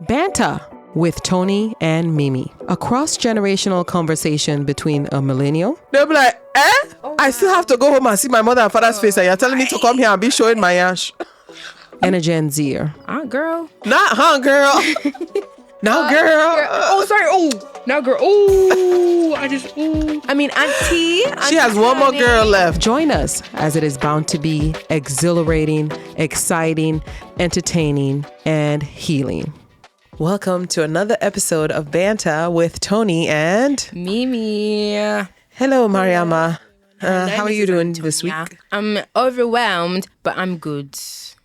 Banter with Toni and Mimi. A cross-generational conversation between a millennial. They'll be like, I still have to go home and see my mother and father's face, and you're telling me to come here and be showing my ash. And a Gen Zer. Girl. Not girl. Now, girl. Oh, sorry. Oh, now, girl. Oh, I mean, auntie. She has one more girl left. Join us as it is bound to be exhilarating, exciting, entertaining, and healing. Welcome to another episode of Banter with Toni and Mimi. Hello, Mariama. How are you doing this week? I'm overwhelmed, but I'm good.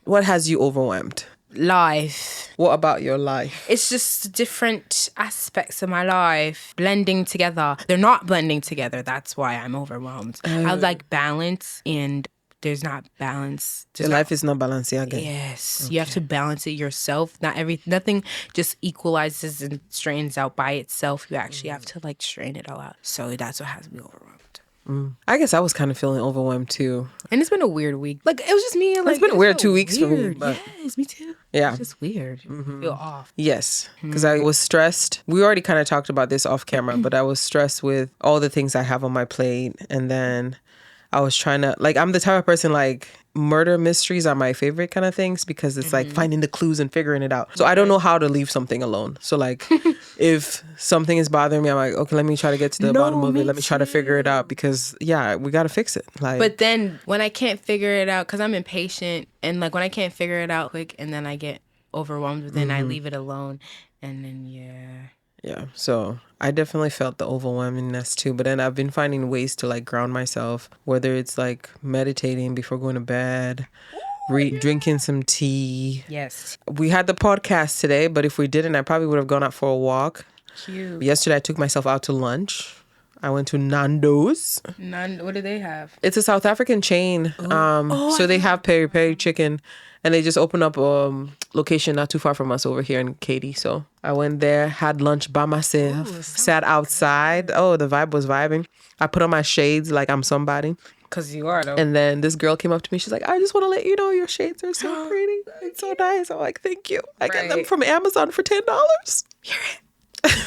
What has you overwhelmed? Life. What about your life? It's just different aspects of my life blending together. They're not blending together. That's why I'm overwhelmed. I like balance, and there's not balance. Your life is not Balenciaga. Yes. Okay. You have to balance it yourself. Nothing just equalizes and straightens out by itself. You actually have to straighten it all out. So that's what has me overwhelmed. I guess I was kind of feeling overwhelmed too. And it's been a weird week. It was just me. It's been a weird 2 weeks for me. But yes, me too. Yeah. It's just weird. I feel off. Yes, because I was stressed. We already kind of talked about this off camera, but I was stressed with all the things I have on my plate. And then I was trying to, I'm the type of person, murder mysteries are my favorite kind of things because it's finding the clues and figuring it out. So I don't know how to leave something alone. So if something is bothering me, I'm like, okay, let me try to get to the bottom of it. Let me try to figure it out because we got to fix it. But then when I can't figure it out, because I'm impatient, and when I can't figure it out quick and then I get overwhelmed, then I leave it alone. And then, Yeah, so I definitely felt the overwhelmingness too. But then I've been finding ways to ground myself, whether it's meditating before going to bed, drinking some tea. Yes. We had the podcast today, but if we didn't, I probably would have gone out for a walk. Cute. Yesterday, I took myself out to lunch. I went to Nando's. What do they have? It's a South African chain. So they have peri peri chicken. And they just opened up a location not too far from us over here in Katy. So I went there, had lunch by myself, sat outside. Oh, the vibe was vibing. I put on my shades like I'm somebody. Because you are, though. And then this girl came up to me. She's like, I just want to let you know your shades are so pretty. It's so nice. I'm like, thank you. I got them from Amazon for $10. Hear it.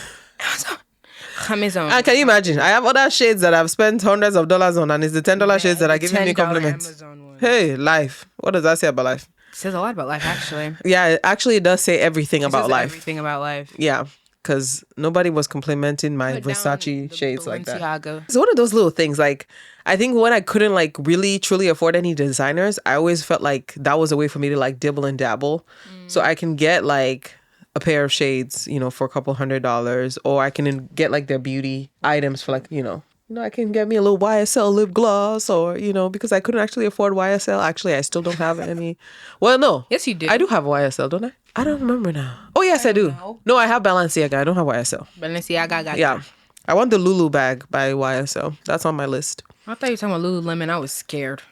Amazon. Can you imagine? I have other shades that I've spent hundreds of dollars on, and it's the $10 shades that are giving me compliments. Hey, life. What does that say about life? It says a lot about life, actually. Yeah, it does say everything about life. Everything about life. Yeah, because nobody was complimenting my Versace shades like that. It's one of those little things. I think when I couldn't really truly afford any designers, I always felt like that was a way for me to dibble and dabble. So I can get a pair of shades, for a couple $100, or I can get their beauty items for I can get me a little YSL lip gloss or, because I couldn't actually afford YSL. Actually, I still don't have any. Well, no. Yes, you do. I do have YSL, don't I? I don't remember now. Oh, yes, I do. No, I have Balenciaga. I don't have YSL. Balenciaga. Yeah. I want the Lulu bag by YSL. That's on my list. I thought you were talking about Lululemon. I was scared.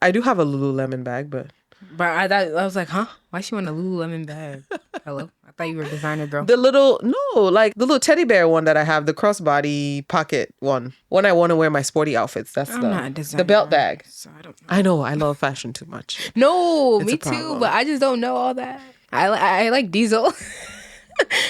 I do have a Lululemon bag, but I was like, huh? Why she want a Lululemon bag? Hello? I thought you were a designer girl. The little teddy bear one that I have, the crossbody pocket one. When I want to wear my sporty outfits, that's not a designer, the belt bag. So I don't know. I know. I love fashion too much. No, me too, but I just don't know all that. I like Diesel.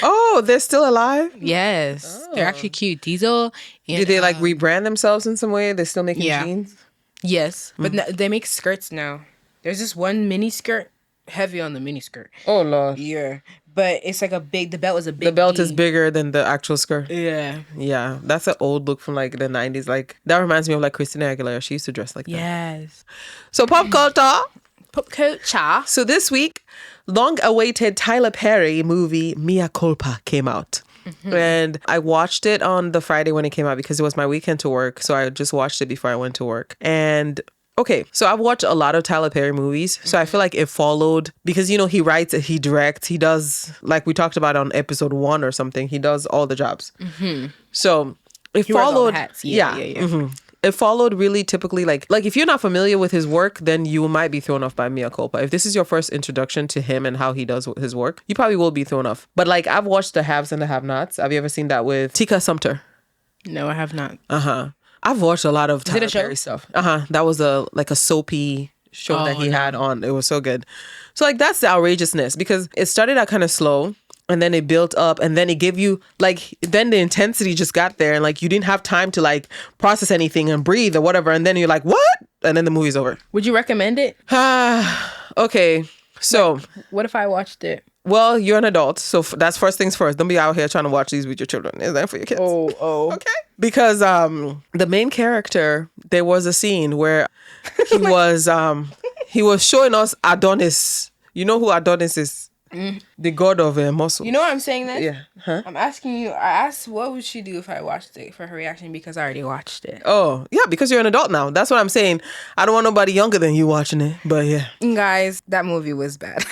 Oh, they're still alive? Yes. They're actually cute. Diesel. And, do they rebrand themselves in some way? They're still making jeans? Yes, but they make skirts now. There's this one mini skirt, heavy on the mini skirt. Oh, Lord. Yeah. But it's the belt is a big The belt is bigger than the actual skirt. Yeah. Yeah. That's an old look from the 90s. That reminds me of Christina Aguilera. She used to dress like that. Yes. So pop culture. Pop culture. So this week, long-awaited Tyler Perry movie Mea Culpa came out. And I watched it on the Friday when it came out because it was my weekend to work. So I just watched it before I went to work. And okay, so I've watched a lot of Tyler Perry movies. So I feel like it followed because, he writes, he directs, he does, we talked about on episode 1 or something, he does all the jobs. So it followed. Yeah. It followed really typically if you're not familiar with his work, then you might be thrown off by Mea Culpa. If this is your first introduction to him and how he does his work, you probably will be thrown off. But I've watched The Haves and the Have-Nots. Have you ever seen that with Tika Sumpter? No, I have not. I've watched a lot of Tyler Perry stuff. That was a soapy show that he had on. It was so good. So that's the outrageousness because it started out kind of slow. and then it built up, and then it gave you like, then the intensity just got there, and like you didn't have time to like process anything and breathe or whatever, and then you're like, what? And then the movie's over. Would you recommend it? Okay, so what if I watched it? Well, you're an adult, so that's first things first. Don't be out here trying to watch these with your children. Is that for your kids? Oh. Okay. Because the main character, there was a scene where he was showing us Adonis. You know who Adonis is? The god of muscle. You know why I'm saying that? Yeah. Huh? I'm asking you. I asked what would she do if I watched it for her reaction because I already watched it. Oh, yeah, because you're an adult now. That's what I'm saying. I don't want nobody younger than you watching it, but yeah. Guys, that movie was bad.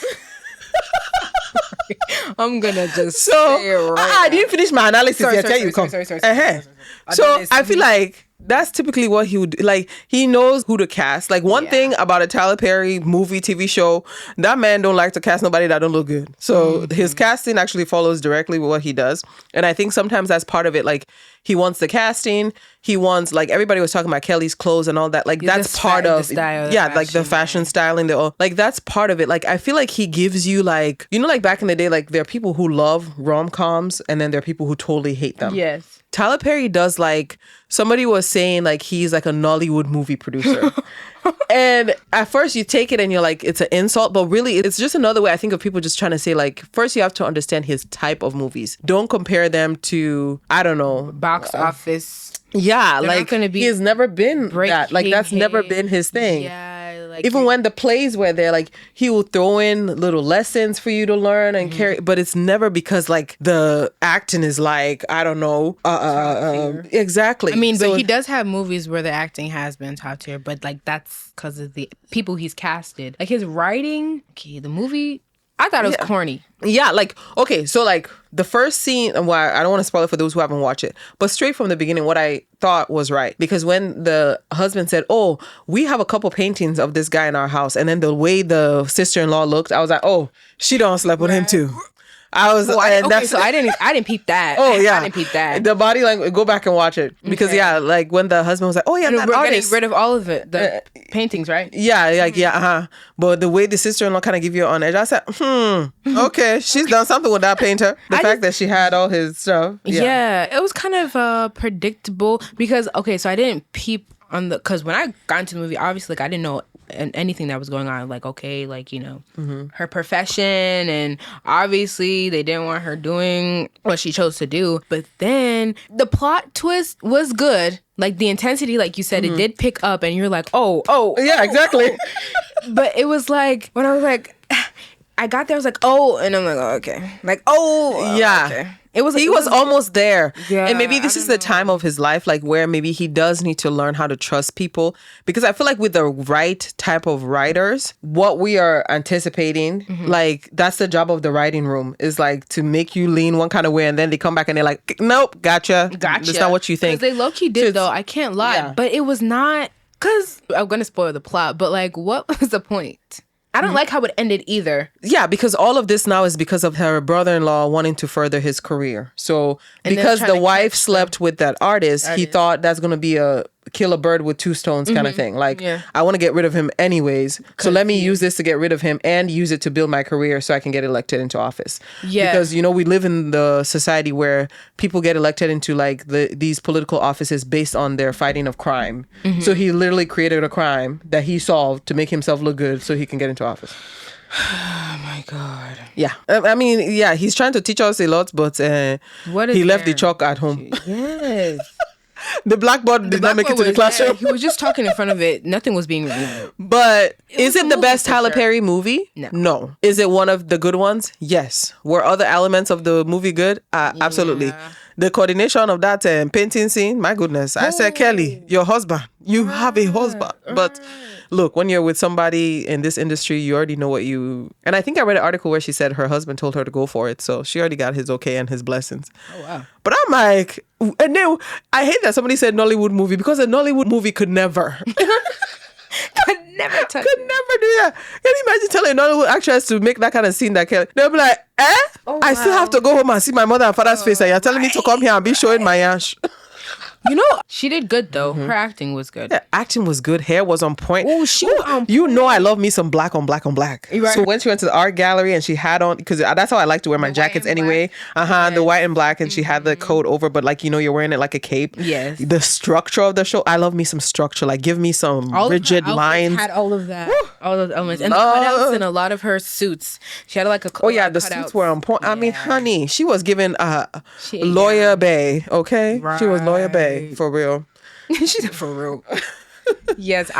I'm gonna just say it right I didn't finish my analysis yet. Tell you come. So I feel like that's typically what he would like. He knows who to cast. Like one thing about a Tyler Perry movie, TV show, that man don't like to cast nobody that don't look good. So his casting actually follows directly with what he does. And I think sometimes that's part of it. Like he wants the casting. He wants, like everybody was talking about Kelly's clothes and all that. Like that's part of like the fashion styling. Like that's part of it. Like I feel like he gives you like, you know, like back in the day, like there are people who love rom-coms and then there are people who totally hate them. Yes. Tyler Perry does like, somebody was saying like he's like a Nollywood movie producer. And at first you take it and you're like, it's an insult, but really it's just another way I think of people just trying to say like, first you have to understand his type of movies. Don't compare them to, I don't know, box office. Yeah, They're like gonna be he has never been that. Like that's never been his thing. Yeah, like even when the plays were there, like he will throw in little lessons for you to learn and carry, but it's never because like the acting is like, I don't know, exactly. I mean, but he does have movies where the acting has been top tier, but like that's because of the people he's casted. Like his writing, the movie, I thought it was corny. Yeah, like, okay, so like the first scene, well, I don't want to spoil it for those who haven't watched it, but straight from the beginning, what I thought was right. Because when the husband said, oh, we have a couple paintings of this guy in our house, and then the way the sister-in-law looked, I was like, oh, she don't slept with him too. I was, so I didn't peep that. Oh yeah, I didn't peep that. The body language. Go back and watch it because like when the husband was like, "Oh yeah, and that we're artist." getting rid of all of it, the paintings, right? Yeah, like But the way the sister-in-law kind of give you on edge, I said, okay, she's done something with that painter. The fact that she had all his stuff. Yeah, it was kind of predictable because so I didn't peep on because when I got into the movie, obviously, like I didn't know anything that was going on, like her profession, and obviously they didn't want her doing what she chose to do, but then the plot twist was good, like the intensity, like you said, it did pick up and you're like, yeah, exactly. But it was like when I was like I got there, I was like, and I'm like, okay, like yeah, okay. He was almost there. Yeah, and maybe this is the time of his life, like where maybe he does need to learn how to trust people. Because I feel like with the right type of writers, what we are anticipating, like that's the job of the writing room, is like to make you lean one kind of way, and then they come back and they're like, nope, gotcha. That's not what you think. Because they low-key did, though, I can't lie. Yeah. But it was not, because I'm going to spoil the plot, but like, what was the point? I don't like how it ended either. Yeah, because all of this now is because of her brother-in-law wanting to further his career. So because the wife slept with that artist, he thought that's going to be a kill a bird with two stones kind of thing. Like, I want to get rid of him anyways. So let me use this to get rid of him and use it to build my career so I can get elected into office. Yeah. Because, we live in the society where people get elected into like these political offices based on their fighting of crime. So he literally created a crime that he solved to make himself look good so he can get into office. Oh my God. Yeah. I mean, yeah, he's trying to teach us a lot, but he left the chalk at home. Yes. The blackboard did not make it to the classroom. He was just talking in front of it. Nothing was being reviewed. But is it the best Tyler Perry movie? No. Is it one of the good ones? Yes. Were other elements of the movie good? Absolutely. The coordination of that painting scene, my goodness. I said, Kelly, your husband. You have a husband. But look, when you're with somebody in this industry, you already know what you... And I think I read an article where she said her husband told her to go for it. So she already got his okay and his blessings. Oh, wow. But I'm like... And then I hate that somebody said Nollywood movie, because a Nollywood movie could never... Could never do that. Can you imagine telling a Nollywood actress to make that kind of scene that they'll be like, I still have to go home and see my mother and father's face, and you're telling me to come here and be showing my ash. You know, she did good though. Her acting was good. Yeah, acting was good. Hair was on point. Oh, she was on You know I love me some black on black on black. Right. So when she went to the art gallery and she had on, because that's how I like to wear my jackets anyway. The white and black, and she had the coat over, but like, you're wearing it like a cape. Yes. The structure of the show, I love me some structure. Like, give me some rigid lines. Had all of that. All of the elements. And the cutouts in a lot of her suits. She had like a the suits were on point. I mean, honey, she was giving Lawyer Bay, okay? Right. She was Lawyer Bay, for real. She's for real. Yes,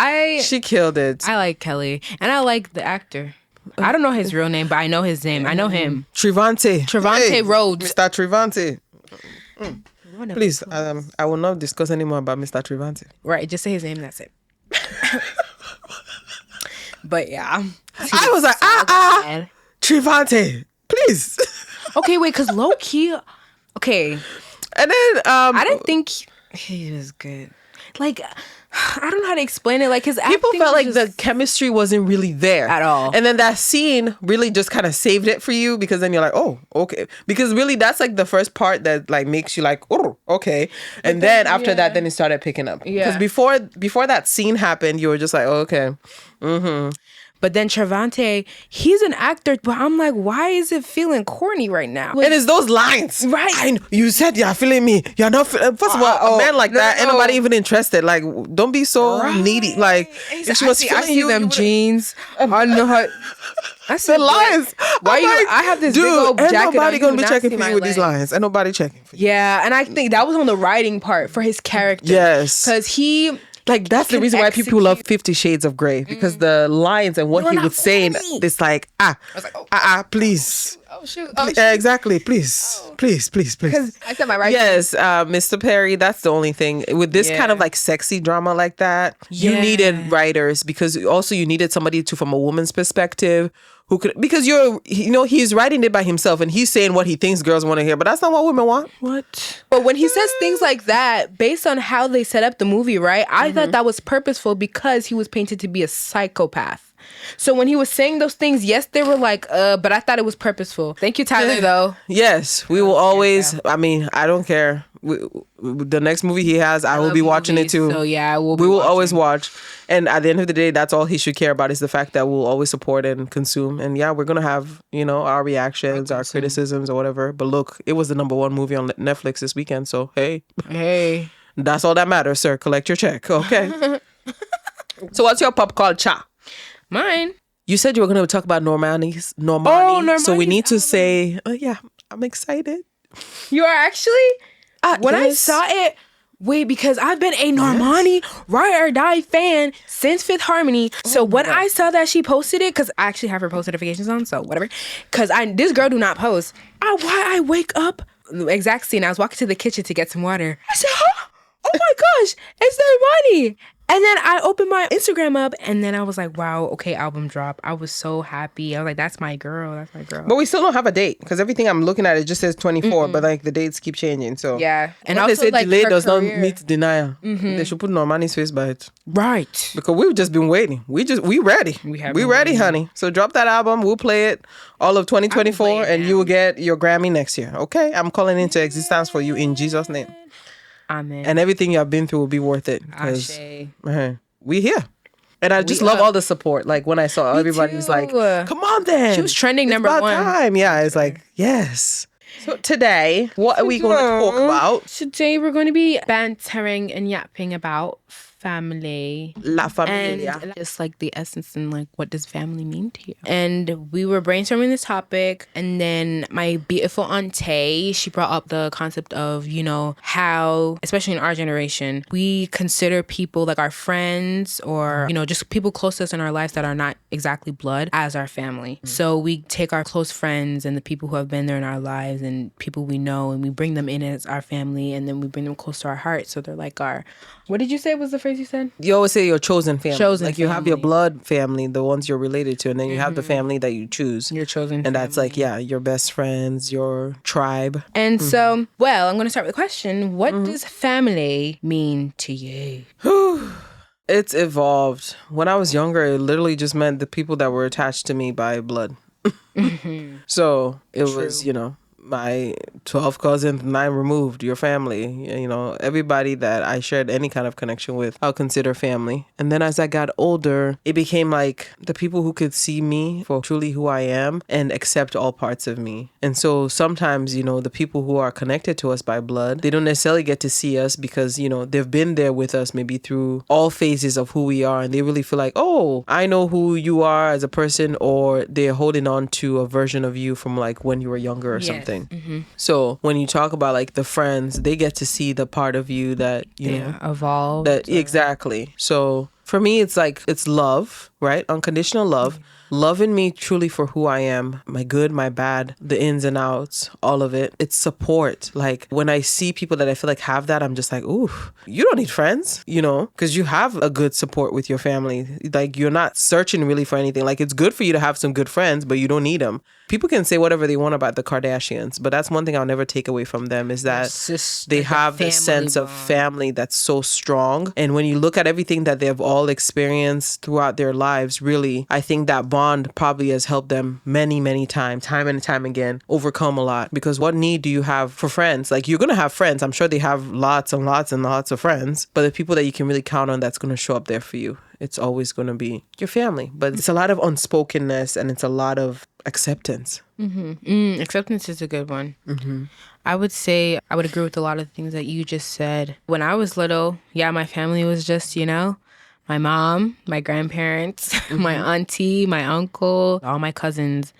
she killed it. I like Kelly, and I like the actor. I don't know his real name, but I know his name. I know him. Trevante Rhodes. Mr. Trevante. Please, I will not discuss anymore about Mr. Trevante. Right, just say his name. That's it. But yeah, I was like, Trevante, please. Okay, wait, because low key, okay, and then I didn't think he was good. Like, I don't know how to explain it. Like, his acting people felt like just the chemistry wasn't really there at all. And then that scene really just kind of saved it for you, because then you're like, oh, okay. Because really, that's like the first part that like makes you like, oh, okay. And then after that, then it started picking up. Yeah. Because before that scene happened, you were just like, oh, okay. Mm-hmm. But then Trevante, he's an actor, but I'm like, why is it feeling corny right now? And it's those lines. Right. I know. You said you're feeling me. You're not feeling. First of all, a man like that, ain't nobody even interested. Like, don't be so needy. Like, if she was feeling I see you, them you jeans. I don't know how. I see the lines. Why you? Like, I have this dude, big old ain't jacket. nobody on, gonna be checking for you with these lines. Ain't nobody checking for you. Yeah, and I think that was on the writing part for his character. Yes. Because he. Like, that's the reason why people love 50 Shades of Grey, because the lines and what he would say, it's like, please. Oh, shoot. Exactly. Please. Please. Because I said my right. Yes, Mr. Perry, that's the only thing. With this kind of like sexy drama like that, you needed writers, because also you needed somebody from a woman's perspective who could, because he's writing it by himself and he's saying what he thinks girls want to hear, but that's not what women want. What? But when he says things like that, based on how they set up the movie, right? I thought that was purposeful, because he was painted to be a psychopath. So when he was saying those things, yes, they were like, but I thought it was purposeful. Thank you, Tyler, though. Yes, we will always, I mean, I don't care. The next movie he has, I will be watching it too. So yeah, we will always watch. And at the end of the day, that's all he should care about, is the fact that we'll always support and consume. And yeah, we're going to have, our reactions, our criticisms or whatever. But look, it was the #1 movie on Netflix this weekend. So, hey. That's all that matters, sir. Collect your check. Okay. So what's your pop culture? Mine. You said you were going to talk about Normani. Oh, Normani. So we need to say, I'm excited. You are actually? When I saw it, because I've been a Normani ride or die fan since Fifth Harmony. So when I saw that she posted it, because I actually have her post notifications on, so whatever. Because this girl do not post. Why I wake up, the exact scene, I was walking to the kitchen to get some water. I said, oh my gosh, it's Normani. And then I opened my Instagram up, and then I was like, wow, okay, album drop. I was so happy. I was like, that's my girl. But we still don't have a date, because everything I'm looking at, it just says 24, but like the dates keep changing. So yeah. And what also, they say like, delay her does career. not meet denial. They should put Normani's face by it. Right. Because we've just been waiting. We ready. We ready, honey. So drop that album. We'll play it all of 2024, and you will get your Grammy next year. Okay? I'm calling into existence for you in Jesus' name. Amen. And everything you have been through will be worth it. We here. And I just love all the support. Like when I saw everybody's like, come on then. She was trending it's #1. Time. Yeah, it's like, yes. So today, what are we going to talk about? Today we're going to be bantering and yapping about family. La familia. And just like the essence and like, what does family mean to you? And we were brainstorming this topic, and then my beautiful auntie, she brought up the concept of, how, especially in our generation, we consider people like our friends or, just people close to us in our lives that are not exactly blood as our family. So we take our close friends and the people who have been there in our lives and people we know, and we bring them in as our family, and then we bring them close to our heart. So they're like what did you say was the phrase you said? You always say your chosen family. You have your family. blood family, the ones you're related to, and then you have the family that you choose. Your chosen And that's like, your best friends, your tribe. And so, I'm going to start with a question. What does family mean to you? It's evolved. When I was younger, it literally just meant the people that were attached to me by blood. So it was, my 12 cousins, 9 removed, your family, you know, everybody that I shared any kind of connection with, I'll consider family. And then as I got older, it became like the people who could see me for truly who I am and accept all parts of me. And so sometimes, you know, the people who are connected to us by blood, they don't necessarily get to see us because, you know, they've been there with us maybe through all phases of who we are. And they really feel like, oh, I know who you are as a person, or they're holding on to a version of you from like when you were younger or something. Mm-hmm. So when you talk about like the friends, they get to see the part of you that, you know, evolved. That, exactly. So for me, it's like, it's love, right? Unconditional love. Mm-hmm. Loving me truly for who I am, my good, my bad, the ins and outs, all of it. It's support. Like when I see people that I feel like have that, I'm just like, ooh, you don't need friends, you know, because you have a good support with your family. Like you're not searching really for anything. Like it's good for you to have some good friends, but you don't need them. People can say whatever they want about the Kardashians, but that's one thing I'll never take away from them is that they have this sense of family that's so strong. And when you look at everything that they've all experienced throughout their lives, really, I think that bond probably has helped them many, many times, time and time again, overcome a lot. Because what need do you have for friends? Like you're going to have friends. I'm sure they have lots and lots and lots of friends, but the people that you can really count on that's going to show up there for you, it's always going to be your family. But it's a lot of unspokenness and it's a lot of acceptance. Mm-hmm. Acceptance is a good one. Mm-hmm. I would say I would agree with a lot of things that you just said. When I was little, yeah, my family was just, you know, my mom, my grandparents, mm-hmm. my auntie, my uncle, all my cousins.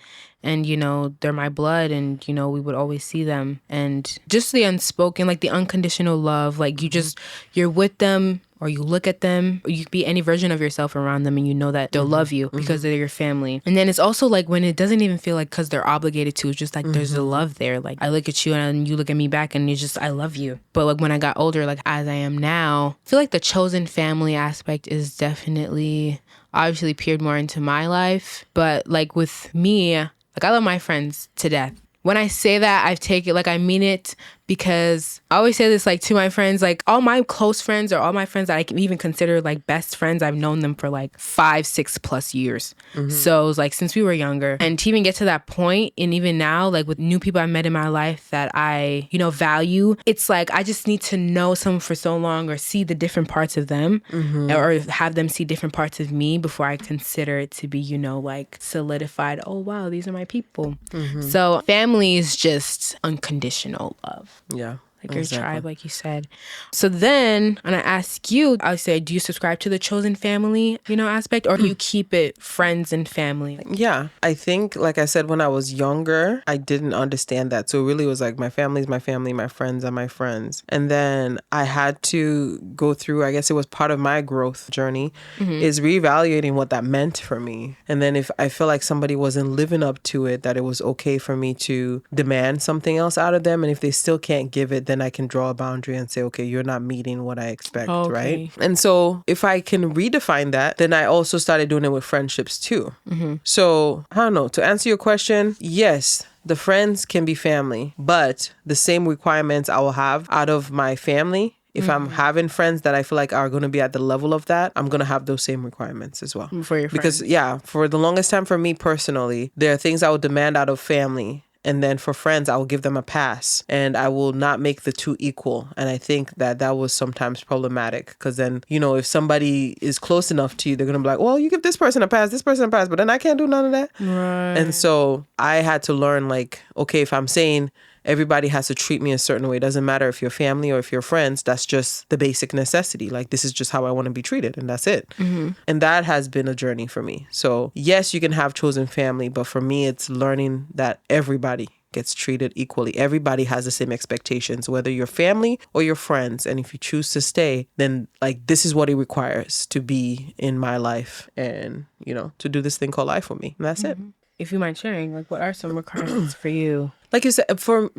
And, you know, they're my blood and, you know, we would always see them. And just the unspoken, like the unconditional love, like you just, you're with them or you look at them, or you could be any version of yourself around them and you know that they'll mm-hmm. love you because they're your family. And then it's also like when it doesn't even feel like because they're obligated to, it's just like there's a love there. Like I look at you and you look at me back and it's just, I love you. But like when I got older, like as I am now, I feel like the chosen family aspect is definitely obviously peered more into my life. But like with me, like I love my friends to death. When I say that, I take it like I mean it because I always say this like to my friends, like all my close friends or all my friends that I can even consider like best friends, I've known them for like 5-6+ years. Mm-hmm. So it was like since we were younger. And to even get to that point, and even now, like with new people I met in my life that I, you know, value, it's like I just need to know someone for so long or see the different parts of them mm-hmm. or have them see different parts of me before I consider it to be, you know, like solidified. Oh, wow, these are my people. Mm-hmm. So family is just unconditional love. Yeah. Like your tribe, like you said. So then, and I ask you, I say, do you subscribe to the chosen family, you know, aspect, or do you keep it friends and family? Yeah. I think, like I said, when I was younger, I didn't understand that. So it really was like my family's my family, my friends are my friends. And then I had to go through, I guess it was part of my growth journey, is reevaluating what that meant for me. And then if I feel like somebody wasn't living up to it, that it was okay for me to demand something else out of them. And if they still can't give it, then I can draw a boundary and say, okay, you're not meeting what I expect, right? And so if I can redefine that, then I also started doing it with friendships too. Mm-hmm. So I don't know, to answer your question, yes, the friends can be family, but the same requirements I will have out of my family. If I'm having friends that I feel like are going to be at the level of that, I'm going to have those same requirements as well. For your friends. Because yeah, for the longest time for me personally, there are things I would demand out of family. And then for friends, I will give them a pass and I will not make the two equal. And I think that that was sometimes problematic because then, you know, if somebody is close enough to you, they're going to be like, well, you give this person a pass, but then I can't do none of that. Right. And so I had to learn like, okay, if I'm saying everybody has to treat me a certain way, it doesn't matter if you're family or if you're friends, that's just the basic necessity. Like, this is just how I want to be treated and that's it. Mm-hmm. And that has been a journey for me. So yes, you can have chosen family, but for me, it's learning that everybody gets treated equally. Everybody has the same expectations, whether you're family or your friends. And if you choose to stay, then like, this is what it requires to be in my life and, you know, to do this thing called life with me. And that's it. If you mind sharing, like, what are some requirements for you? Like you said,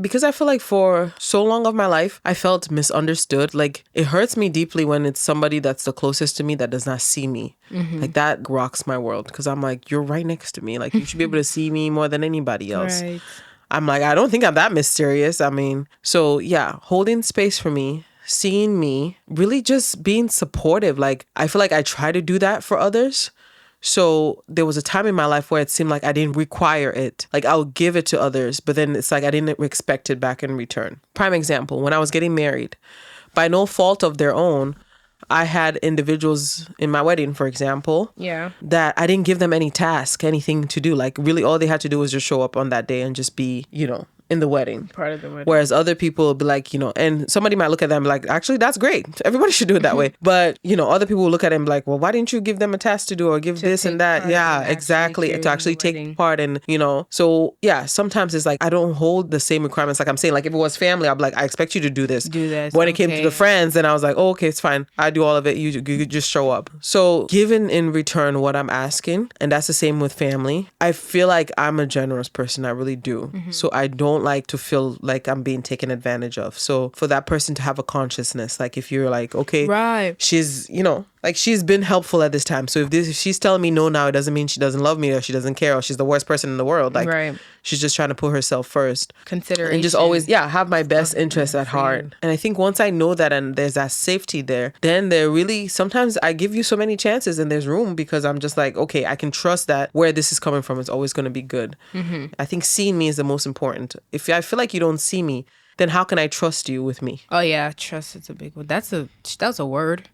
because I feel like for so long of my life, I felt misunderstood. Like, it hurts me deeply when it's somebody that's the closest to me that does not see me. Mm-hmm. Like, that rocks my world because I'm like, you're right next to me. Like, you should be able to see me more than anybody else. Right. I'm like, I don't think I'm that mysterious. I mean, so yeah, holding space for me, seeing me, really just being supportive. Like, I feel like I try to do that for others. So there was a time in my life where it seemed like I didn't require it. Like I'll give it to others, but then it's like I didn't expect it back in return. Prime example, when I was getting married, by no fault of their own, I had individuals in my wedding, for example, that I didn't give them any task, anything to do. Like really all they had to do was just show up on that day and just be, in the wedding. Part of the wedding. Whereas other people will be like, and somebody might look at them like, actually, that's great. Everybody should do it that way. But, other people will look at them like, well, why didn't you give them a task to do or give this and that? Yeah, exactly. To actually take part. And, so yeah, sometimes it's like, I don't hold the same requirements. Like I'm saying, like if it was family, I'd be like, I expect you to do this. But when it came to the friends, then I was like, oh, okay, it's fine. I do all of it. You just show up. So given in return what I'm asking, and that's the same with family, I feel like I'm a generous person. I really do. So I don't like to feel like I'm being taken advantage of. So for that person to have a consciousness, like if you're like, okay, she's, like she's been helpful at this time. So if she's telling me no now, it doesn't mean she doesn't love me or she doesn't care or she's the worst person in the world. Like she's just trying to put herself first. Consideration. And just always, have my best interests at heart. And I think once I know that and there's that safety there, then there really, sometimes I give you so many chances and there's room because I'm just like, okay, I can trust that where this is coming from is always going to be good. I think seeing me is the most important. If I feel like you don't see me, then how can I trust you with me? Oh yeah, trust is a big one. That was a word.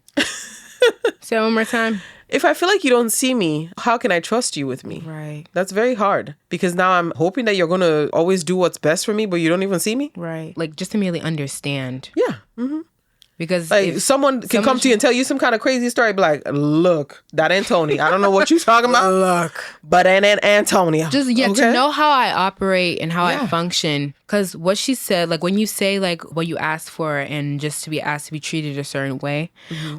Say it one more time. If I feel like you don't see me, how can I trust you with me? Right. That's very hard because now I'm hoping that you're going to always do what's best for me, but you don't even see me. Right. Like just to merely understand. Yeah. Because like if someone can come to you and tell you some kind of crazy story, be like, look, that ain't Toni. I don't know what you're talking about. Look. But ain't Antonia. Just, to know how I operate and how I function. Because what she said, like when you say like what you asked for and just to be asked to be treated a certain way,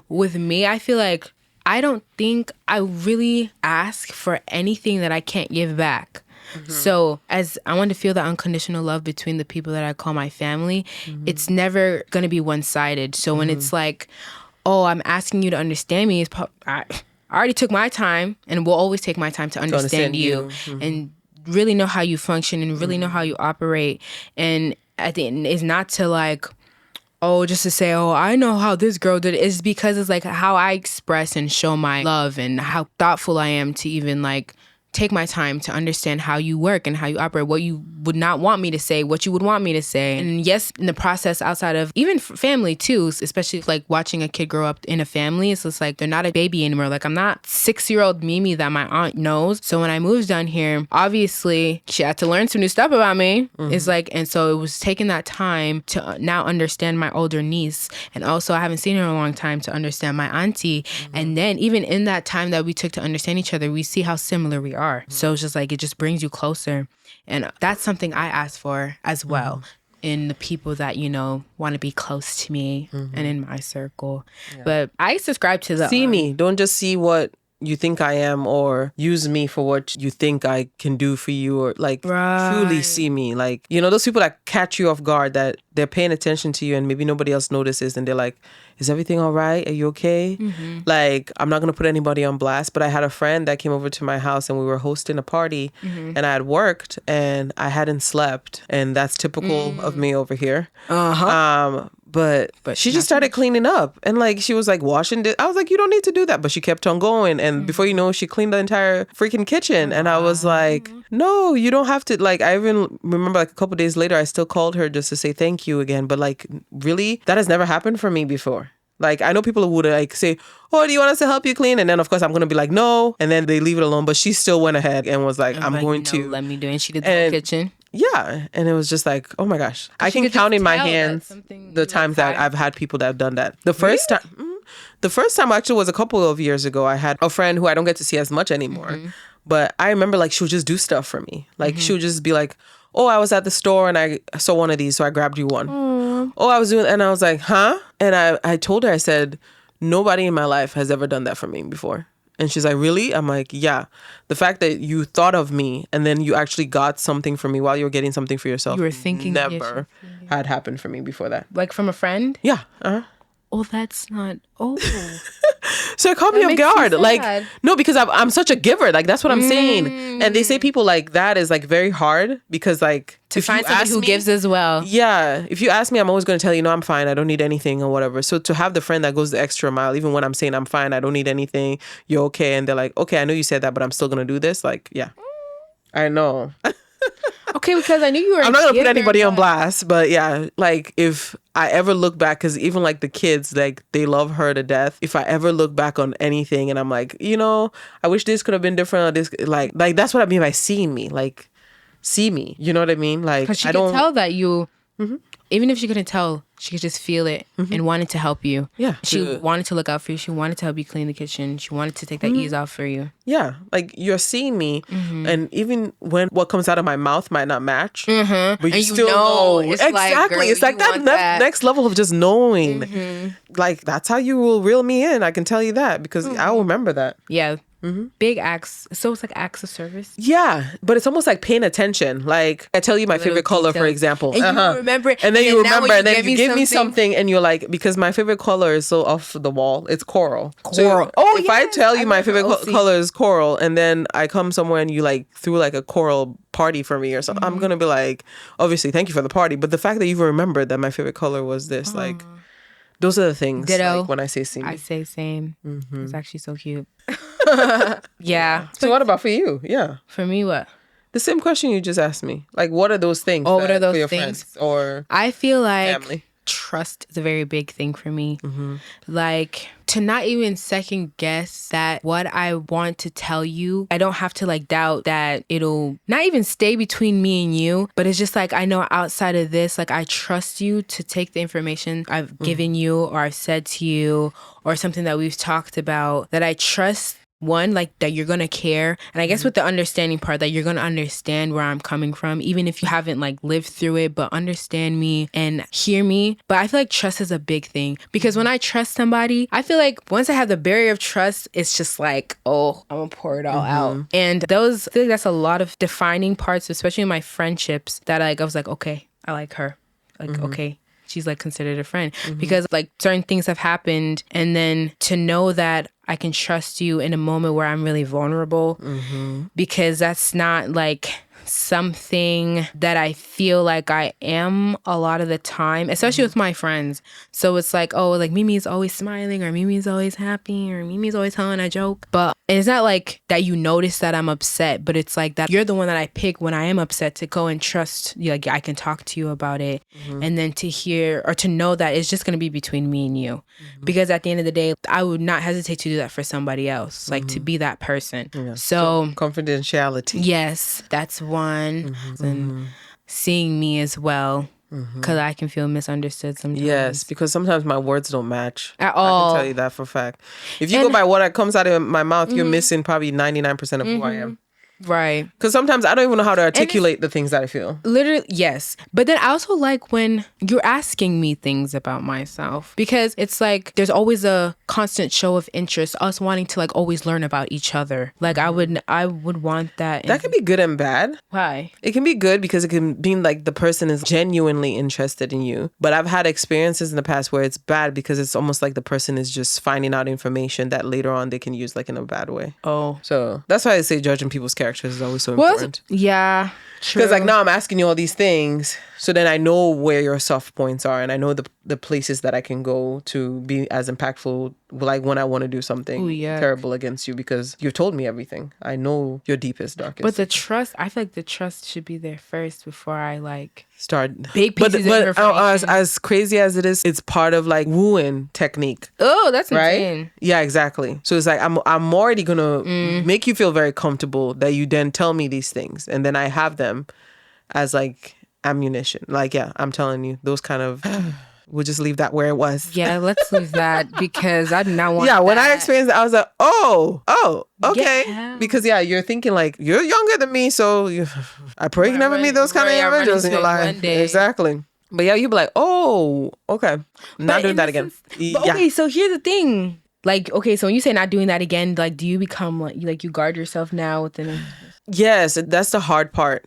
with me, I feel like I don't think I really ask for anything that I can't give back. So as I want to feel that unconditional love between the people that I call my family, it's never going to be one-sided. So when it's like, oh, I'm asking you to understand me, I already took my time and will always take my time to understand you and really know how you function and really know how you operate. And at the end, it's not to like, oh, just to say, oh, I know how this girl did it. It's because it's like how I express and show my love and how thoughtful I am to even like take my time to understand how you work and how you operate, what you would not want me to say, what you would want me to say. And yes, in the process outside of even family too, especially like watching a kid grow up in a family, it's just like they're not a baby anymore. Like I'm not 6-year-old Mimi that my aunt knows. So when I moved down here, obviously she had to learn some new stuff about me. It's like, and so it was taking that time to now understand my older niece. And also I haven't seen her in a long time to understand my auntie. And then even in that time that we took to understand each other, we see how similar we are. So it's just like, it just brings you closer. And that's something I ask for as well in the people that, want to be close to me and in my circle. Yeah. But I subscribe to the... See me. Don't just see what you think I am or use me for what you think I can do for you or like truly see me. Like, those people that catch you off guard, that they're paying attention to you and maybe nobody else notices and they're like, is everything all right? Are you okay? Like, I'm not going to put anybody on blast, but I had a friend that came over to my house and we were hosting a party and I had worked and I hadn't slept. And that's typical of me over here. But she just started cleaning up and like she was like washing it. I was like, you don't need to do that. But she kept on going. And before you know, she cleaned the entire freaking kitchen. And I was like, no, you don't have to. Like, I even remember like a couple of days later, I still called her just to say thank you again. But like, really, that has never happened for me before. Like, I know people who would like say, oh, do you want us to help you clean? And then, of course, I'm going to be like, no. And then they leave it alone. But she still went ahead and was like, I'm going to. Let me do it. And she did the whole kitchen. Yeah. And it was just like, oh my gosh. I can count in my hands the times that I've had people that have done that. The first time actually was a couple of years ago. I had a friend who I don't get to see as much anymore. But I remember like she would just do stuff for me. Like she would just be like, oh, I was at the store and I saw one of these, so I grabbed you one. Oh, I was doing, and I was like, huh? And I told her, I said, nobody in my life has ever done that for me before. And she's like, really? I'm like, yeah. The fact that you thought of me and then you actually got something for me while you were getting something for yourself. You were thinking. Never had happened for me before that. Like from a friend? Yeah. Oh, that's not... Oh. So it caught me That off makes you guard. Like, sad. no, because I'm such a giver. Like, that's what I'm saying. And they say people like that is like very hard because like To find somebody who gives as well. Yeah. If you ask me, I'm always going to tell you, no, I'm fine. I don't need anything or whatever. So to have the friend that goes the extra mile, even when I'm saying I'm fine, I don't need anything, you're okay. And they're like, okay, I know you said that, but I'm still going to do this. Like, yeah, I know. Okay, because I knew you were. I'm not going to put anybody on blast, but yeah, like if I ever look back, because even like the kids, like they love her to death. If I ever look back on anything and I'm like, you know, I wish this could have been different or this, like that's what I mean by seeing me, like see me. You know what I mean? Like, Because she I could don't tell that you, even if she couldn't tell, she could just feel it and wanted to help you. Yeah. She wanted to look out for you. She wanted to help you clean the kitchen. She wanted to take that ease off for you. Yeah, like you're seeing me, and even when what comes out of my mouth might not match, but you And still know. It's Exactly. like, girl, It's like you that, want that. next level of just knowing. Like, that's how you will reel me in. I can tell you that because I'll remember that. Yeah. Big acts. So it's like acts of service. Yeah, but it's almost like paying attention. Like, I tell you my favorite color, for details. example. And you remember it. And then you now remember, when and then you give me something- something, and you're like, because my favorite color is so off the wall. It's coral. Coral. So if I tell you my remember favorite OC. color is coral, and then I come somewhere and you like threw like a coral party for me or something, I'm gonna be like, obviously, thank you for the party. But the fact that you rememred that my favorite color was this, like, those are the things. Ditto. Like, when I say see me. I say same. It's actually so cute. Yeah. So what about for you? Yeah. For me, what? The same question you just asked me. Like, what are those things? Oh, what are those for your things? friends or I feel like family? trust is a very big thing for me. Like, to not even second guess that what I want to tell you, I don't have to like doubt that it'll not even stay between me and you, but it's just like, I know outside of this, like I trust you to take the information I've given you or I've said to you or something that we've talked about, that I trust. One, like that you're going to care. And I guess with the understanding part, that you're going to understand where I'm coming from, even if you haven't like lived through it, but understand me and hear me. But I feel like trust is a big thing because when I trust somebody, I feel like once I have the barrier of trust, it's just like, oh, I'm going to pour it all out. And I feel like that's a lot of defining parts, especially in my friendships, that like, I was like, okay, I like her. Like, okay. She's like considered a friend because like certain things have happened, and then to know that I can trust you in a moment where I'm really vulnerable, because that's not like something that I feel like I am a lot of the time, especially with my friends. So it's like, oh, like Mimi's always smiling, or Mimi's always happy, or Mimi's always telling a joke. But it's not like that you notice that I'm upset, but it's like that you're the one that I pick when I am upset to go and trust. Like, I can talk to you about it, and then to hear or to know that it's just going to be between me and you. Because at the end of the day, I would not hesitate to do that for somebody else, like to be that person. Yeah. So confidentiality. yes, that's one. And seeing me as well, because I can feel misunderstood sometimes. Yes, because sometimes my words don't match At all. I can tell you that for a fact. If you go by what comes out of my mouth, you're missing probably 99% of who I am. Right. Because sometimes I don't even know how to articulate the things that I feel. Literally, yes. But then I also like when you're asking me things about myself, because it's like there's always a constant show of interest, us wanting to like always learn about each other. Like I would want that. That can be good and bad. Why? It can be good because it can mean like the person is genuinely interested in you. But I've had experiences in the past where it's bad because it's almost like the person is just finding out information that later on they can use like in a bad way. Oh. So that's why I say judging people's characters is always so important. Yeah. Because like now I'm asking you all these things, so then I know where your soft points are, and I know the places that I can go to be as impactful, like when I want to do something terrible against you, because you've told me everything. I know your deepest, darkest. But the trust, I feel like the trust should be there first before I like start big pieces of information. As crazy as it is, it's part of like wooing technique. Oh, that's right? insane. Yeah, exactly. So it's like I'm already gonna make you feel very comfortable that you then tell me these things, and then I have them as like ammunition. Like, yeah, I'm telling you, those kind of. We'll just leave that where it was. Yeah, let's leave that because I do not want. Yeah, when I experienced it, I was like, oh, okay. Yeah. Because yeah, you're thinking like you're younger than me, so I pray you never meet those kind of individuals in your life. Exactly. But yeah, you'd be like, oh, okay, not doing that again. Okay, so here's the thing. Like, okay, so when you say not doing that again, like, do you become like you guard yourself now within? Yes, that's the hard part.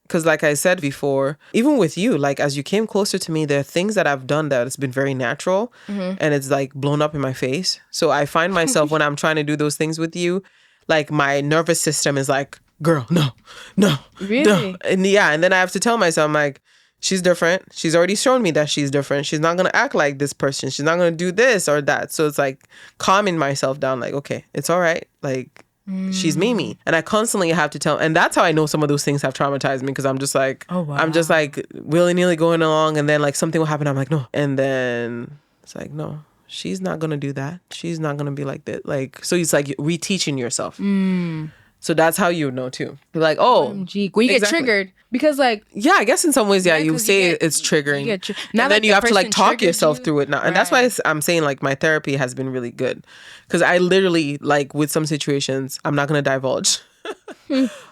Because like I said before, even with you, like as you came closer to me, there are things that I've done that has been very natural and it's like blown up in my face. So I find myself when I'm trying to do those things with you, like my nervous system is like, girl, no, Really? no. And then I have to tell myself, I'm like, she's different. She's already shown me that she's different. She's not going to act like this person. She's not going to do this or that. So it's like calming myself down, like, okay, it's all right. Like, she's Mimi. And I constantly have to tell, and that's how I know some of those things have traumatized me, because I'm just like, I'm just like willy-nilly going along, and then like something will happen. I'm like, no. And then it's like, no, she's not going to do that. She's not going to be like that. Like, so it's like reteaching yourself. So that's how you know too. You're like, oh, OMG. When you get triggered, because like, yeah, I guess in some ways, you 'cause say you get- it's triggering, Now and that then you the have to like person talk triggered yourself you, through it now, and that's why I'm saying like my therapy has been really good, because I literally like with some situations I'm not gonna divulge.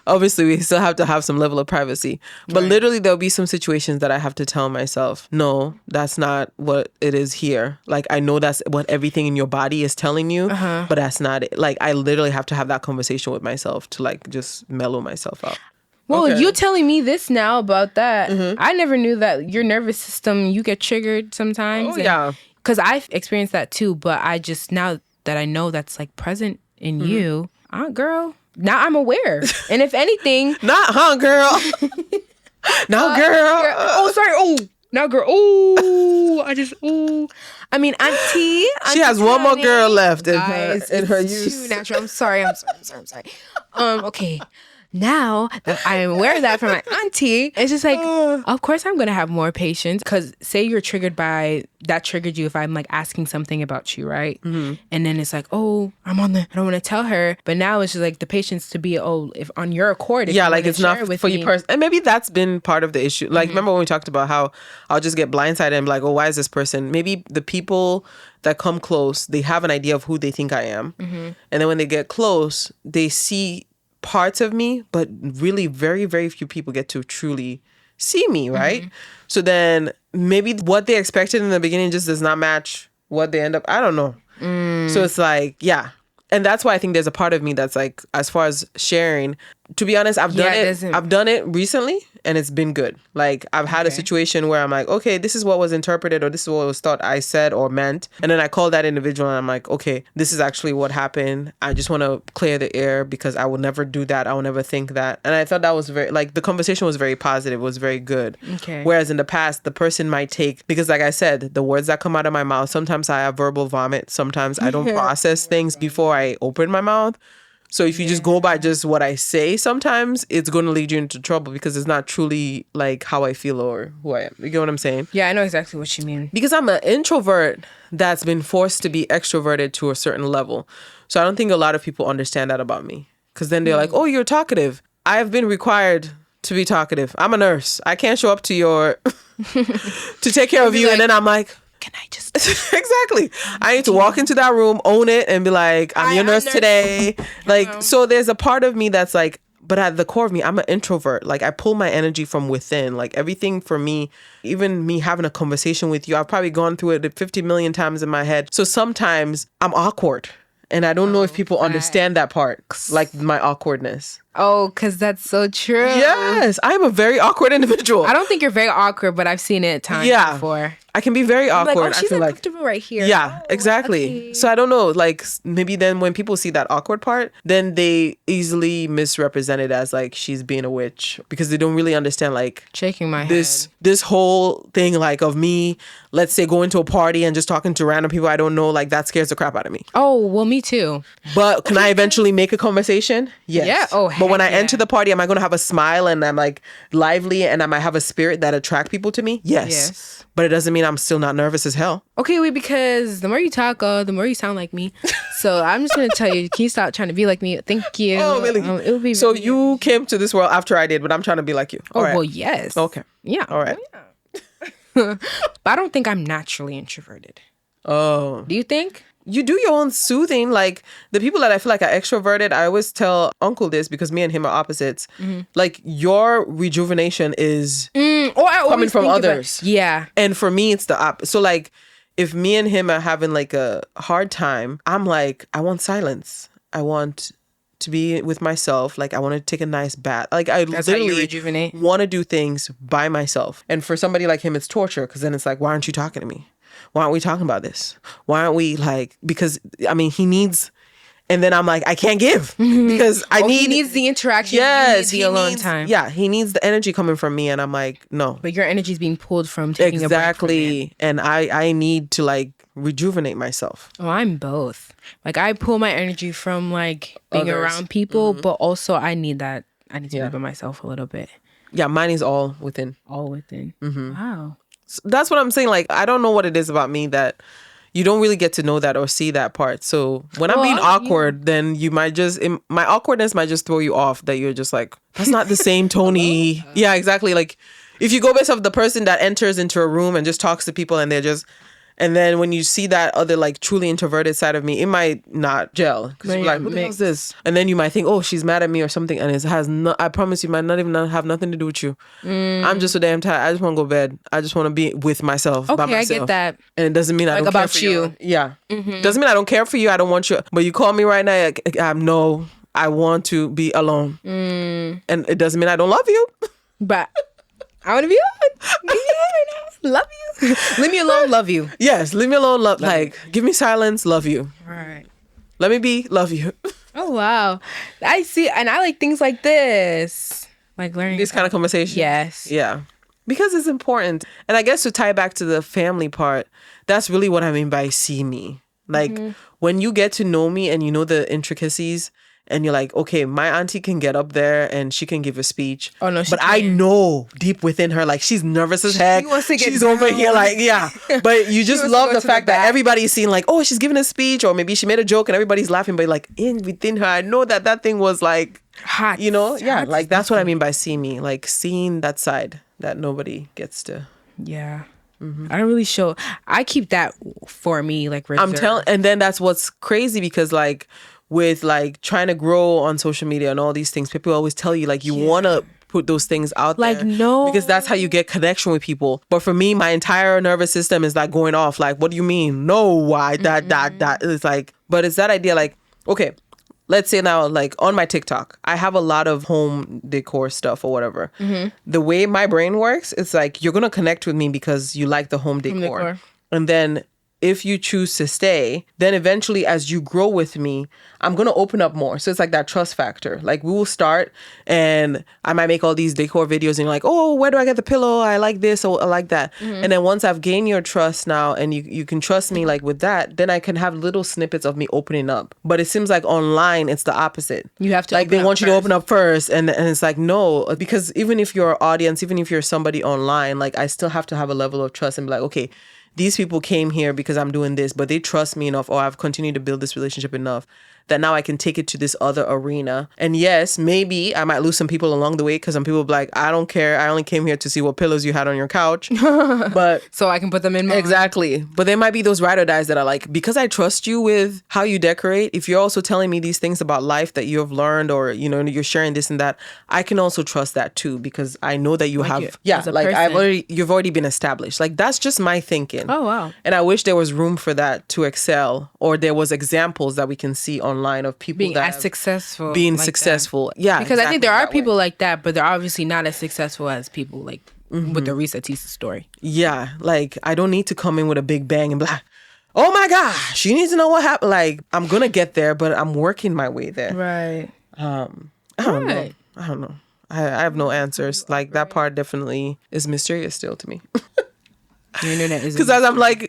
Obviously, we still have to have some level of privacy, but literally there'll be some situations that I have to tell myself, no, that's not what it is here. Like I know that's what everything in your body is telling you, but that's not it. Like I literally have to have that conversation with myself to like just mellow myself out. well, you telling me this now about that. I never knew that your nervous system, you get triggered sometimes. Oh, yeah. Because I've experienced that too, but I just, now that I know that's like present in you, girl, now I'm aware. And if anything... Not, girl. No, girl. Oh, sorry. Oh, now, girl. Oh, I mean, auntie. She has one more girl left in Guys, her it's use. too natural. I'm sorry. Okay. Now that I'm aware of that from my auntie, it's just like, of course I'm going to have more patience, because say you're triggered by, that triggered you if I'm like asking something about you, right? And then it's like, oh, I don't want to tell her. But now it's just like the patience to be, if on your accord. Yeah, like it's not for you personally. And maybe that's been part of the issue. Like, remember when we talked about how I'll just get blindsided and be like, oh, why is this person? Maybe the people that come close, they have an idea of who they think I am. And then when they get close, they see parts of me, but really very, very few people get to truly see me, right? So then maybe what they expected in the beginning just does not match what they end up, I don't know. So it's like, yeah. And that's why I think there's a part of me that's like, as far as sharing, to be honest, I've done it recently and it's been good. Like I've had a situation where I'm like, okay, this is what was interpreted, or this is what was thought I said or meant. And then I call that individual and I'm like, okay, this is actually what happened. I just want to clear the air because I will never do that. I will never think that. And I thought that was very, like the conversation was very positive. It was very good. Okay. Whereas in the past, the person might take, because like I said, the words that come out of my mouth, sometimes I have verbal vomit. Sometimes I don't process things before I open my mouth. So if you just go by just what I say, sometimes it's going to lead you into trouble because it's not truly like how I feel or who I am. You get what I'm saying? Yeah, I know exactly what you mean. Because I'm an introvert that's been forced to be extroverted to a certain level. So I don't think a lot of people understand that about me. Because then they're like, oh, you're talkative. I have been required to be talkative. I'm a nurse. I can't show up to your... to take care of you. And then I'm like... Can I just... Exactly. I need to walk into that room, own it, and be like, I'm your nurse today. Like, so there's a part of me that's like, but at the core of me, I'm an introvert. Like, I pull my energy from within. Like, everything for me, even me having a conversation with you, I've probably gone through it 50 million times in my head. So sometimes I'm awkward. And I don't know if people understand that part, like my awkwardness. Oh, because that's so true. Yes, I'm a very awkward individual. I don't think you're very awkward, but I've seen it times before. I can be very awkward. Like, oh, she's I feel uncomfortable right here. Yeah, exactly. Okay. So I don't know, like maybe then when people see that awkward part, then they easily misrepresent it as like she's being a witch because they don't really understand like shaking my this head. This whole thing like of me, let's say going to a party and just talking to random people I don't know, like that scares the crap out of me. Oh, well, me too. But can I eventually make a conversation? Yes. Yeah. Oh, but when I enter the party, am I going to have a smile and I'm like lively and I might have a spirit that attract people to me? Yes. But it doesn't mean I'm still not nervous as hell. Okay, wait, because the more you talk, the more you sound like me. So I'm just going to tell you, can you stop trying to be like me? Thank you. Oh, really? It'll be so really you came to this world after I did, but I'm trying to be like you. Oh, right. well, yes. Okay. Yeah. All right. Yeah. But I don't think I'm naturally introverted. Oh. Do you think? You do your own soothing. Like the people that I feel like are extroverted, I always tell Uncle this because me and him are opposites. Mm-hmm. Like your rejuvenation is coming from others. Yeah. And for me, it's the opposite. So like if me and him are having like a hard time, I'm like, I want silence. I want to be with myself. Like I want to take a nice bath. Like I That's how you literally rejuvenate? want to do things by myself. And for somebody like him, it's torture because then it's like, why aren't you talking to me? Why aren't we talking about this? Why aren't we like, because I mean, he needs, and then I'm like, I can't give because he needs the interaction. Yes. You need the alone time. Yeah. He needs the energy coming from me. And I'm like, no. But your energy is being pulled from taking a break from it. Exactly. And I need to like rejuvenate myself. Oh, I'm both. Like I pull my energy from like being Others. around people, but also I need that. I need to Yeah. be by myself a little bit. Yeah. Mine is all within. All within. Wow. So that's what I'm saying. Like, I don't know what it is about me that you don't really get to know that or see that part. So when I'm being awkward, then you might just, my awkwardness might just throw you off that you're just like, that's not the same Toni. Yeah, exactly. Like if you go based off the person that enters into a room and just talks to people and they're just, and then when you see that other like truly introverted side of me, it might not gel. Because you're like, what the hell is this? And then you might think, oh, she's mad at me or something. And it has no, I promise you, might not even have nothing to do with you. I'm just so damn tired. I just want to go to bed. I just want to be with myself. By myself. I get that. And it doesn't mean I don't about care for you. Yeah. Doesn't mean I don't care for you. I don't want you. But you call me right now. No, I want to be alone. And it doesn't mean I don't love you. But I want to be alone. Leave me alone right now. Love you. Leave me alone. Love you. Yes. Leave me alone. Like, give me silence. Love you. All right. Let me be. Love you. Oh, wow. I see. And I like things like this. Like learning. These kind of conversations. Yes. Yeah. Because it's important. And I guess to tie back to the family part, that's really what I mean by see me. Like when you get to know me and you know the intricacies and you're like, okay, my auntie can get up there and she can give a speech. Oh, no, but I know deep within her, like she's nervous as heck. wants to get She's over here like, yeah. But you just wants to love go the to the fact that back. everybody's seeing like, oh, she's giving a speech or maybe she made a joke and everybody's laughing. But like within her, I know that thing was like, Hot. you know, yeah. Hot. Like that's what I mean by see me. Like seeing that side that nobody gets to. Yeah. I don't really show. I keep that for me, like reserved. I'm telling, and then that's what's crazy because like with like trying to grow on social media and all these things, people always tell you like you want to put those things out Like, there. no. Because that's how you get connection with people. But for me, my entire nervous system is like going off. Like, what do you mean? No, why? That. It's like, but it's that idea like, okay, let's say now, like on my TikTok, I have a lot of home decor stuff or whatever. The way my brain works, it's like you're going to connect with me because you like the home decor. And then if you choose to stay, then eventually as you grow with me, I'm going to open up more. So it's like that trust factor. Like we will start and I might make all these decor videos and you're like, oh, where do I get the pillow? I like this or I like that. And then once I've gained your trust now and you can trust me like with that, then I can have little snippets of me opening up. But it seems like online, it's the opposite. You have to like open they up want you to first. open up first. And it's like, no, because even if you're an audience, even if you're somebody online, like I still have to have a level of trust and be like, okay, these people came here because I'm doing this, but they trust me enough or I've continued to build this relationship enough that now I can take it to this other arena. And yes, maybe I might lose some people along the way because some people will be like, I don't care. I only came here to see what pillows you had on your couch. But So I can put them in my exactly. But there might be those ride or dies that are like, because I trust you with how you decorate, if you're also telling me these things about life that you have learned or, you know, you're sharing this and that, I can also trust that too because I know that you Like have, you- yeah, as a like person. you've already been established. Like that's just my thinking. Oh, wow. And I wish there was room for that to excel or there was examples that we can see online of people being that as have successful. being like that. successful. Yeah. Because I think there exactly are that way. people like that, but they're obviously not as successful as people like with the Risa Tisa story. Yeah, like I don't need to come in with a big bang and be like, oh my gosh, you need to know what happened. Like I'm gonna get there, but I'm working my way there. Right. I don't know. Right. I don't know. I have no answers. Like that part definitely is mysterious still to me. The internet is Because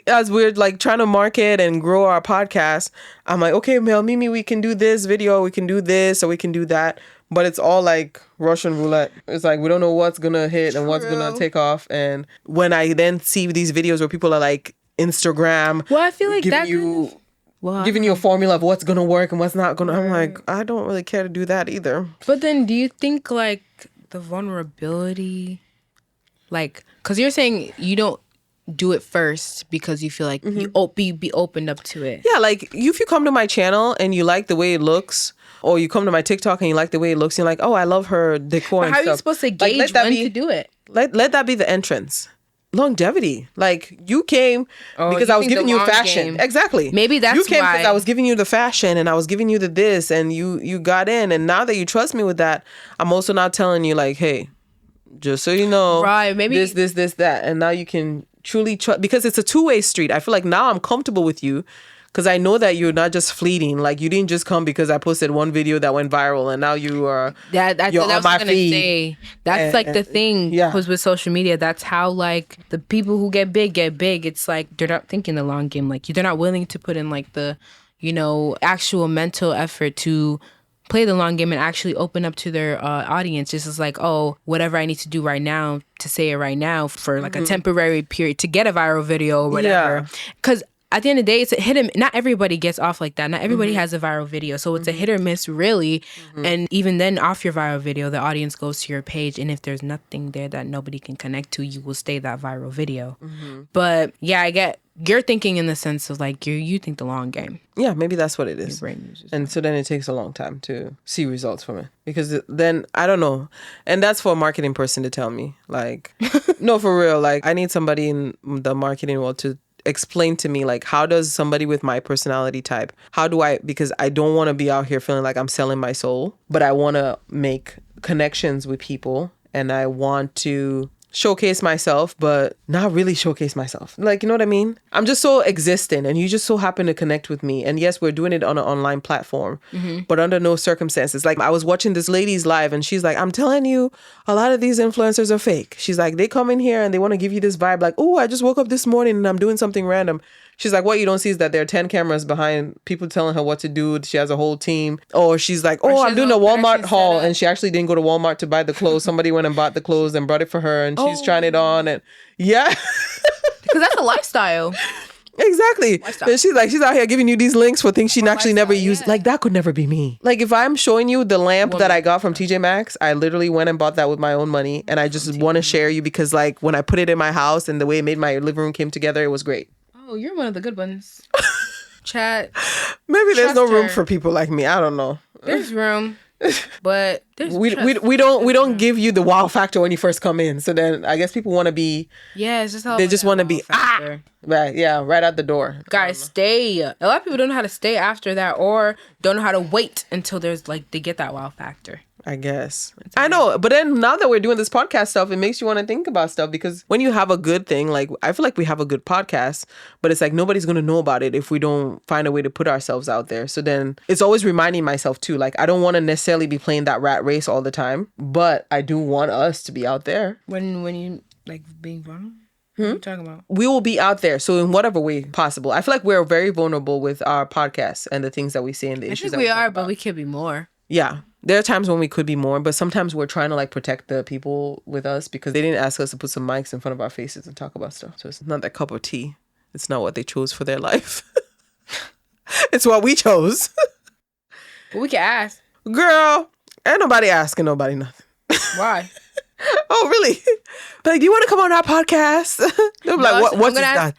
as we're like trying to market and grow our podcast, I'm like, okay, Mea Mimi, we can do this video, we can do this, or we can do that. But it's all like Russian roulette. It's like we don't know what's gonna hit and what's gonna take off. And when I then see these videos where people are like Instagram, Well, I feel like giving that you well, giving you a formula of what's gonna work and what's not gonna. I'm like, I don't really care to do that either. But then do you think like the vulnerability, like, because you're saying you don't do it first because you feel like you be opened up to it. Yeah, like if you come to my channel and you like the way it looks, or you come to my TikTok and you like the way it looks, you're like, oh, I love her decor. But and how are you stuff. supposed to Like, gauge when to do it? Let that be the entrance. longevity. Like you came because you I was think giving the you long fashion. game. Exactly. Maybe that's you came why. because I was giving you the fashion and I was giving you the this and you got in. And now that you trust me with that, I'm also not telling you like, hey, just so you know, right? Maybe this, that, and now you can truly trust because it's a two-way street. I feel like now I'm comfortable with you. Because I know that you're not just fleeting. Like you didn't just come because I posted one video that went viral, and now you are you're on my feed. That's like the thing. Yeah. Because with social media, that's how like the people who get big. It's like they're not thinking the long game. Like they're not willing to put in like the, actual mental effort to play the long game and actually open up to their audience. Just as like, oh, whatever I need to do right now to say it right now for like a temporary period to get a viral video or whatever. Because at the end of the day, it's a hit and not everybody gets off like that. Not everybody has a viral video. So it's a hit or miss, really. And even then, off your viral video, the audience goes to your page. And if there's nothing there that nobody can connect to, you will stay that viral video. But yeah, I get you're thinking in the sense of like you think the long game. Yeah, maybe that's what it is. And so then it takes a long time to see results from it. Because then, I don't know. And that's for a marketing person to tell me. Like, no, for real. Like, I need somebody in the marketing world to explain to me, like, how does somebody with my personality type, because I don't want to be out here feeling like I'm selling my soul, but I want to make connections with people and I want to showcase myself, but not really showcase myself. Like, you know what I mean? I'm just so existent and you just so happen to connect with me. And yes, we're doing it on an online platform, but under no circumstances. Like I was watching this lady's live and she's like, I'm telling you, a lot of these influencers are fake. She's like, they come in here and they want to give you this vibe like, oh, I just woke up this morning and I'm doing something random. She's like, what you don't see is that there are 10 cameras behind people telling her what to do. She has a whole team. Or she's like, oh, I'm doing a Walmart haul. And she actually didn't go to Walmart to buy the clothes. Somebody went and bought the clothes and brought it for her. And she's trying it on. And yeah. Because that's a lifestyle. Exactly. And she's out here giving you these links for things she actually never used. Yeah. Like, that could never be me. Like, if I'm showing you the lamp that I got from TJ Maxx, I literally went and bought that with my own money. And I just want to share you because, like, when I put it in my house and the way it made my living room came together, it was great. Oh, you're one of the good ones. Chat. Maybe there's no room for people like me. I don't know. There's room. But we don't give you the wow factor when you first come in. So then I guess people want to be it's just they just want to be right out the door. Guys, stay. A lot of people don't know how to stay after that or don't know how to wait until there's like they get that wow factor. I guess. I know. But then now that we're doing this podcast stuff, it makes you want to think about stuff because when you have a good thing, like I feel like we have a good podcast, but it's like nobody's going to know about it if we don't find a way to put ourselves out there. So then it's always reminding myself too, like I don't want to necessarily be playing that rat race all the time, but I do want us to be out there. When you like being vulnerable? What are you talking about? We will be out there. So in whatever way possible. I feel like we're very vulnerable with our podcast and the things that we say and the issues that we are, but we could be more. Yeah. There are times when we could be more, but sometimes we're trying to like protect the people with us because they didn't ask us to put some mics in front of our faces and talk about stuff. So it's not their cup of tea. It's not what they chose for their life. It's what we chose. But we can ask. Girl, ain't nobody asking nobody nothing. Why? Oh, really? Like, do you want to come on our podcast? They'll be like, what is that?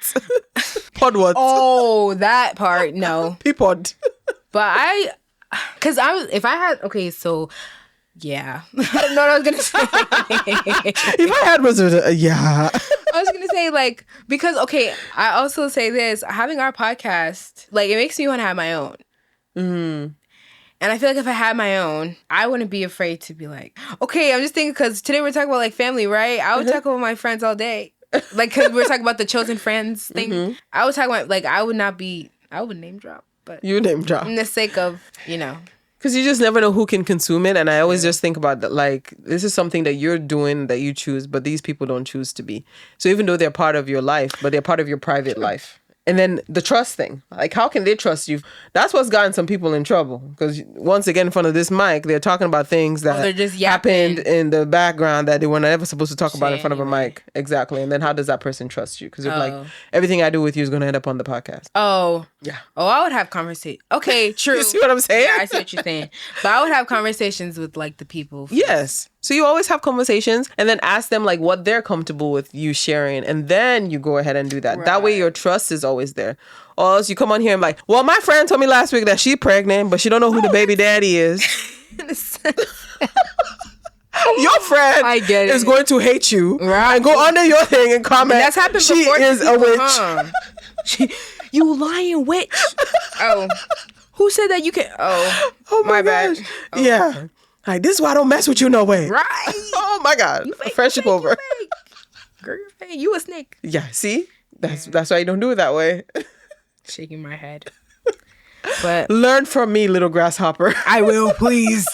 Pod what? Oh, that part, no. P-pod. But if I had, okay, so, yeah. I don't know what I was going to say. If I had yeah. I was going to say, like, because, okay, I also say this, having our podcast, like, it makes me want to have my own. Mm. And I feel like if I had my own, I wouldn't be afraid to be like, okay, I'm just thinking, because today we're talking about, like, family, right? I would talk about my friends all day. Like, because we're talking about the chosen friends thing. Mm-hmm. I would talk about, like, I would name drop. But you name drop. In the sake of, Because you just never know who can consume it. And I always just think about that, like, this is something that you're doing that you choose, but these people don't choose to be. So even though they're part of your life, but they're part of your private life. And then the trust thing. Like, how can they trust you? That's what's gotten some people in trouble. Because once again, in front of this mic, they're talking about things that happened in the background that they were never supposed to talk about in front of a mic. Exactly. And then how does that person trust you? Because if like everything I do with you is going to end up on the podcast. Oh. Yeah. Oh, I would have conversations. Okay, true. You see what I'm saying? Yeah, I see what you're saying. But I would have conversations with like the people. First. Yes. So you always have conversations and then ask them like what they're comfortable with you sharing. And then you go ahead and do that. Right. That way your trust is always there. Or else you come on here and like, well, my friend told me last week that she's pregnant, but she don't know who the baby daddy is. Your friend I get it. is going to hate you Right. and go under your thing and comment. And that's happened she before. is a witch. You lying witch. Oh. Who said that you can? Oh. Oh my bad. gosh. Oh. Yeah. Like, this is why I don't mess with you no way. Right. Oh my God. Fake, Friendship you fake, over. You fake. Girl, you fake. You a snake. Yeah, see? That's why you don't do it that way. Shaking my head. But Learn from me, little grasshopper. I will, please.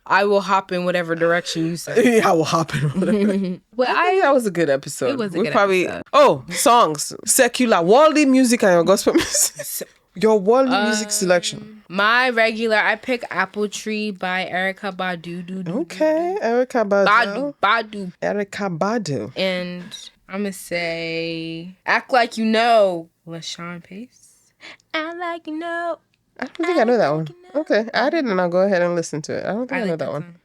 I will hop in whatever direction you say. Yeah, I will hop in. Whatever. But I think that was a good episode. It was a good episode. Oh, songs. Secular, worldly music and your gospel music. Your worldly music selection. My regular, I pick Apple Tree by Erykah Badu. Okay, Erykah Badu. Badu. Erykah Badu. And I'm going to say Act Like You Know. LaShawn Pace. Act Like You Know. I don't think I know that one. Okay, add it and I'll go ahead and listen to it. I don't think I know that one.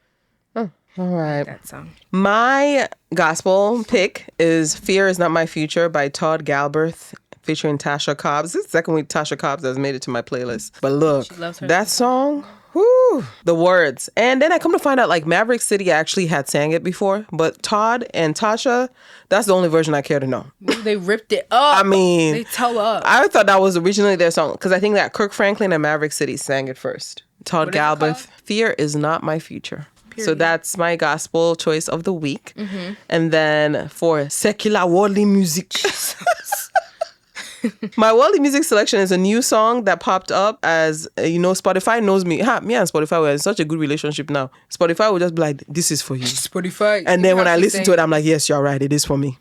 Oh, all right. That song. My gospel pick is Fear Is Not My Future by Todd Galbraith featuring Tasha Cobbs. This is the second week Tasha Cobbs has made it to my playlist. But look, that song, whoo, the words. And then I come to find out like Maverick City actually had sang it before, but Todd and Tasha, that's the only version I care to know. They ripped it up. I mean, they toe up. I thought that was originally their song because I think that Kirk Franklin and Maverick City sang it first. Todd Galbraith, Fear Is Not My Future. Period. So that's my gospel choice of the week. Mm-hmm. And then for secular worldly music. My worldly music selection is a new song that popped up as, Spotify knows me. Me and Spotify were in such a good relationship now. Spotify will just be like, this is for you. Spotify. And then when I listen to it, I'm like, yes, you're right. It is for me.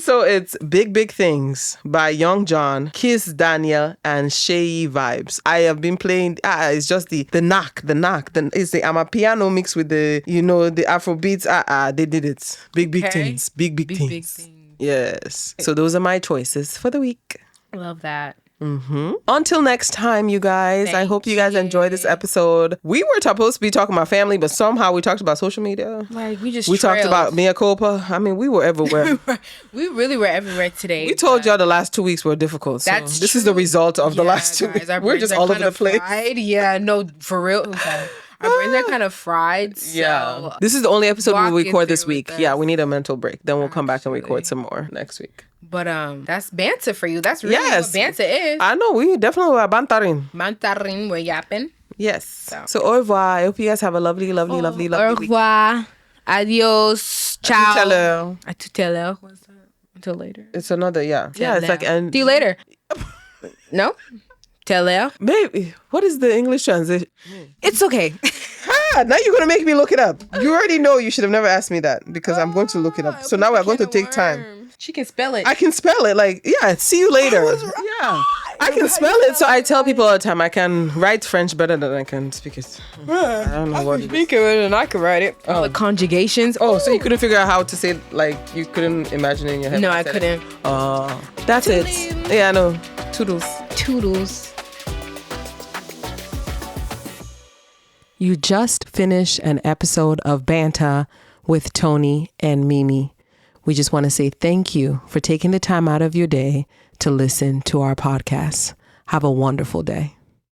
So it's Big Big Things by Young John, Kiss Daniel, and Shay Vibes. I have been playing, it's just the knock. It's the Amapiano mixed with the, the Afro beats. They did it. Big Things. Big things. Yes. So those are my choices for the week. Love that. Mm-hmm. Until next time, you guys. I hope you guys enjoyed this episode. We were supposed to be talking about family, but somehow we talked about social media. Like we talked about Mea Culpa. I mean, we were everywhere. We really were everywhere today. We told y'all the last 2 weeks were difficult. So this is the result of the last 2 weeks. We're just all over the place. Yeah, no, for real. Okay. Our brains are kind of fried. So yeah. This is the only episode we'll record this week. Yeah, we need a mental break. Then we'll come back and record some more next week. But that's banter for you. That's really what banter is. I know. We definitely were bantering. Bantaring, we're yapping. Yes. So au revoir. I hope you guys have a lovely week. Au revoir. Adios. Ciao. A tout à l'heure. What's that? Until later. It's another, yeah. Yeah, it's like... And see you later. No? Tell Maybe. What is the English translation? It's okay. Now you're going to make me look it up. You already know you should have never asked me that because I'm going to look it up. So now we're going to take time. She can spell it. I can spell it. Like, yeah, see you later. Yeah. I can spell it. So I tell people all the time I can write French better than I can speak it. I don't know what it is. Speak it and I can write it. Oh. The conjugations. Oh, so you couldn't figure out how to say it, like you couldn't imagine it in your head? No, I couldn't. That's it. Yeah, I know. Toodles. You just finished an episode of Banter with Toni and Mimi. We just want to say thank you for taking the time out of your day to listen to our podcast. Have a wonderful day.